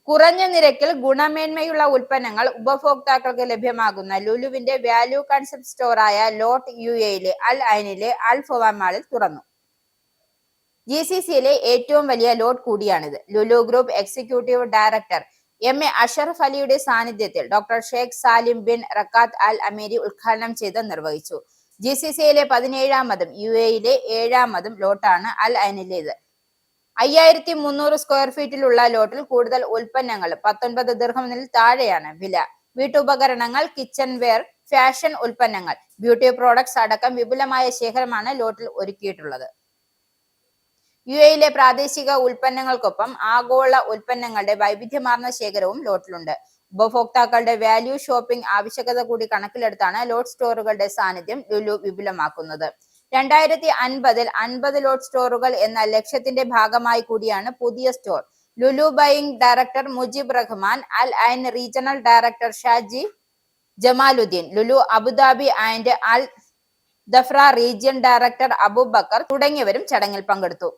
കുറഞ്ഞ നിരക്കിൽ ഗുണമേന്മയുള്ള ഉൽപ്പന്നങ്ങൾ ഉപഭോക്താക്കൾക്ക് ലഭ്യമാകുന്ന ലുലുവിന്റെ വാല്യൂ കൺസെപ്റ്റ് സ്റ്റോറായ ലോട്ട് യുഎയിലെ അൽ ഐനിലെ അൽ ഫവാൻ മാളിൽ തുറന്നു. GCCയിലെ ഏറ്റവും വലിയ ലോട്ട് കൂടിയാണിത്. Lulu group executive director MA Ashraf അലിയുടെ സാന്നിധ്യത്തിൽ ഡോക്ടർ ഷേഖ് സാലിം ബിൻ റക്കാത്ത് അൽ അമീരി ഉദ്ഘാടനം ചെയ്ത് നിർവഹിച്ചു. GCCയിലെ 17ാമതും UAEയിലെ 7ാമതും ലോട്ടാണ് അൽ ഐനിലേത്. 5300 സ്ക്വയർ ഫീറ്റിലുള്ള ലോട്ടിൽ കൂടുതൽ ഉൽപ്പന്നങ്ങൾ 19 ദിർഹമിൽ താഴെയാണ് വില. വീട്ടുപകരണങ്ങൾ, കിച്ചൺ വെയർ, ഫാഷൻ ഉൽപ്പന്നങ്ങൾ, ബ്യൂട്ടി പ്രോഡക്ട്സ് അടക്കം വിപുലമായ ശേഖരമാണ് ലോട്ടിൽ ഒരുക്കിയിട്ടുള്ളത്. UAEയിലെ പ്രാദേശിക ഉൽപ്പന്നങ്ങൾക്കൊപ്പം ആഗോള ഉൽപ്പന്നങ്ങളുടെ വൈവിധ്യമാർന്ന ശേഖരവും ലോട്ടിലുണ്ട്. ഉപഭോക്താക്കളുടെ വാല്യൂ ഷോപ്പിംഗ് ആവശ്യകത കൂടി കണക്കിലെടുത്താണ് ലോട്ട് സ്റ്റോറുകളുടെ സാന്നിധ്യം ലുലു വിപുലമാക്കുന്നത്. 2050-ൽ 50 ലോട്ട് സ്റ്റോറുകൾ എന്ന ലക്ഷ്യത്തിന്റെ ഭാഗമായി കൂടിയാണ് പുതിയ store. Lulu buying director Mujeeb Rahman, Al Ain regional director Shaji Jamaluddin, Lulu Abu Dhabi and Al Dhafra region director Abubakar തുടങ്ങിയവരും ചടങ്ങിൽ പങ്കെടുത്തു.